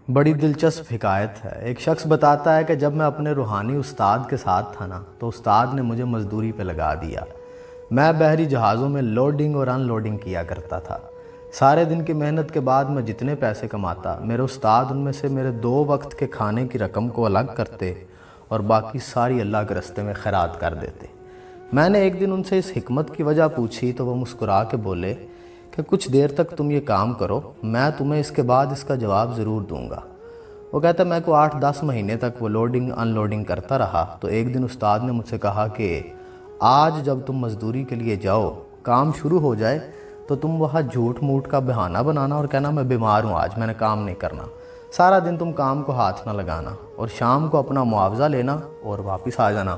بڑی دلچسپ حکایت ہے۔ ایک شخص بتاتا ہے کہ جب میں اپنے روحانی استاد کے ساتھ تھا نا تو استاد نے مجھے مزدوری پہ لگا دیا۔ میں بحری جہازوں میں لوڈنگ اور ان لوڈنگ کیا کرتا تھا۔ سارے دن کی محنت کے بعد میں جتنے پیسے کماتا، میرے استاد ان میں سے میرے 2 وقت کے کھانے کی رقم کو الگ کرتے اور باقی ساری اللہ کے راستے میں خیرات کر دیتے۔ میں نے ایک دن ان سے اس حکمت کی وجہ پوچھی تو وہ مسکرا کے بولے کہ کچھ دیر تک تم یہ کام کرو، میں تمہیں اس کے بعد اس کا جواب ضرور دوں گا۔ وہ کہتا میں کو 8-10 مہینے تک وہ لوڈنگ ان لوڈنگ کرتا رہا تو ایک دن استاد نے مجھ سے کہا کہ آج جب تم مزدوری کے لیے جاؤ، کام شروع ہو جائے تو تم وہاں جھوٹ موٹ کا بہانہ بنانا اور کہنا میں بیمار ہوں، آج میں نے کام نہیں کرنا۔ سارا دن تم کام کو ہاتھ نہ لگانا اور شام کو اپنا معاوضہ لینا اور واپس آ جانا۔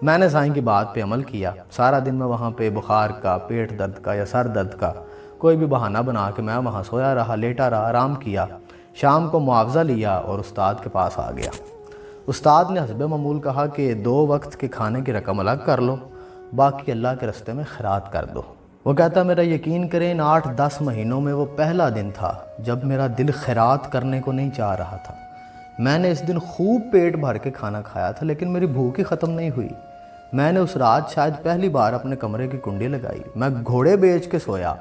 میں نے سائیں کی بات پہ عمل کیا۔ سارا دن میں وہاں پہ بخار کا، پیٹ درد کا یا سر درد کا کوئی بھی بہانہ بنا کے میں وہاں سویا رہا، لیٹا رہا، آرام کیا۔ شام کو معاوضہ لیا اور استاد کے پاس آ گیا۔ استاد نے حسب معمول کہا کہ 2 وقت کے کھانے کی رقم الگ کر لو، باقی اللہ کے راستے میں خیرات کر دو۔ وہ کہتا میرا یقین کریں ان 8-10 مہینوں میں وہ پہلا دن تھا جب میرا دل خیرات کرنے کو نہیں چاہ رہا تھا۔ میں نے اس دن خوب پیٹ بھر کے کھانا کھایا تھا لیکن میری بھوک ہی ختم نہیں ہوئی۔ میں نے اس رات شاید پہلی بار اپنے کمرے کی کنڈی لگائی۔ میں گھوڑے بیچ کے سویا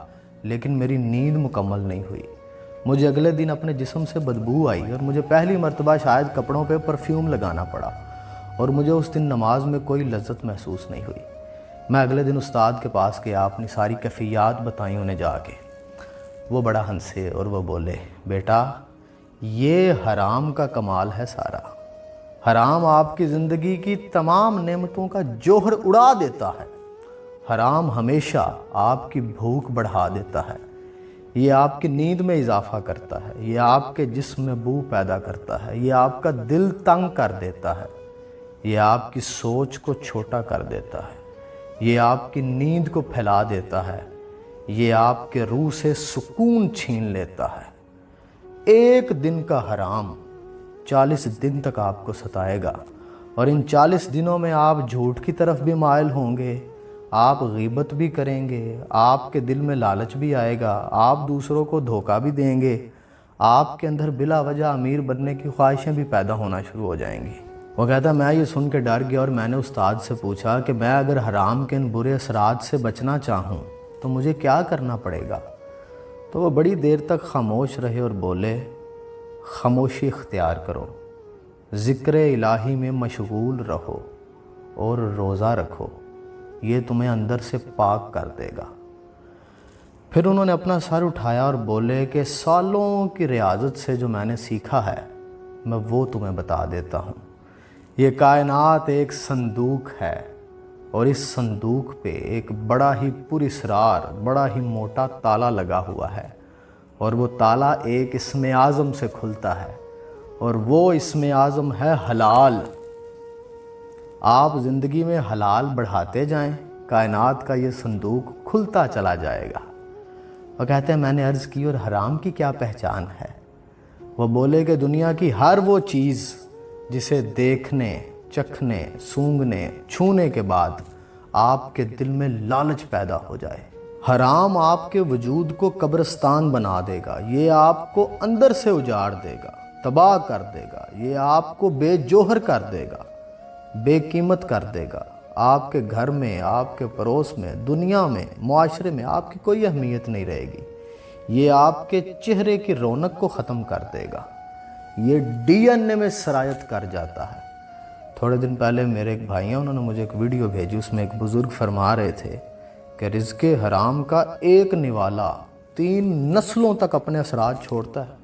لیکن میری نیند مکمل نہیں ہوئی۔ مجھے اگلے دن اپنے جسم سے بدبو آئی اور مجھے پہلی مرتبہ شاید کپڑوں پہ پرفیوم لگانا پڑا اور مجھے اس دن نماز میں کوئی لذت محسوس نہیں ہوئی۔ میں اگلے دن استاد کے پاس گیا، اپنی ساری کیفیات بتائیں انہیں جا کے۔ وہ بڑا ہنسے اور وہ بولے بیٹا یہ حرام کا کمال ہے سارا۔ حرام آپ کی زندگی کی تمام نعمتوں کا جوہر اڑا دیتا ہے۔ حرام ہمیشہ آپ کی بھوک بڑھا دیتا ہے، یہ آپ کی نیند میں اضافہ کرتا ہے، یہ آپ کے جسم میں بو پیدا کرتا ہے، یہ آپ کا دل تنگ کر دیتا ہے، یہ آپ کی سوچ کو چھوٹا کر دیتا ہے، یہ آپ کی نیند کو پھیلا دیتا ہے، یہ آپ کے روح سے سکون چھین لیتا ہے۔ ایک دن کا حرام 40 دن تک آپ کو ستائے گا اور ان 40 دنوں میں آپ جھوٹ کی طرف بھی مائل ہوں گے، آپ غیبت بھی کریں گے، آپ کے دل میں لالچ بھی آئے گا، آپ دوسروں کو دھوکہ بھی دیں گے، آپ کے اندر بلا وجہ امیر بننے کی خواہشیں بھی پیدا ہونا شروع ہو جائیں گی۔ وہ کہتا میں یہ سن کے ڈر گیا اور میں نے استاد سے پوچھا کہ میں اگر حرام کے ان برے اثرات سے بچنا چاہوں تو مجھے کیا کرنا پڑے گا؟ تو وہ بڑی دیر تک خاموش رہے اور بولے خاموشی اختیار کرو، ذکر الہی میں مشغول رہو اور روزہ رکھو، یہ تمہیں اندر سے پاک کر دے گا۔ پھر انہوں نے اپنا سر اٹھایا اور بولے کہ سالوں کی ریاضت سے جو میں نے سیکھا ہے میں وہ تمہیں بتا دیتا ہوں۔ یہ کائنات ایک صندوق ہے اور اس صندوق پہ ایک بڑا ہی پراسرار، بڑا ہی موٹا تالا لگا ہوا ہے اور وہ تالا ایک اسم اعظم سے کھلتا ہے اور وہ اسم اعظم ہے حلال۔ آپ زندگی میں حلال بڑھاتے جائیں، کائنات کا یہ صندوق کھلتا چلا جائے گا۔ وہ کہتے ہیں میں نے عرض کی اور حرام کی کیا پہچان ہے؟ وہ بولے کہ دنیا کی ہر وہ چیز جسے دیکھنے، چکھنے، سونگھنے، چھونے کے بعد آپ کے دل میں لالچ پیدا ہو جائے۔ حرام آپ کے وجود کو قبرستان بنا دے گا، یہ آپ کو اندر سے اجاڑ دے گا، تباہ کر دے گا، یہ آپ کو بے جوہر کر دے گا، بے قیمت کر دے گا۔ آپ کے گھر میں، آپ کے پڑوس میں، دنیا میں، معاشرے میں آپ کی کوئی اہمیت نہیں رہے گی۔ یہ آپ کے چہرے کی رونق کو ختم کر دے گا، یہ ڈی این اے میں سرایت کر جاتا ہے۔ تھوڑے دن پہلے میرے ایک بھائی ہیں، انہوں نے مجھے ایک ویڈیو بھیجی، اس میں ایک بزرگ فرما رہے تھے کہ رزق حرام کا ایک نوالا 3 نسلوں تک اپنے اثرات چھوڑتا ہے۔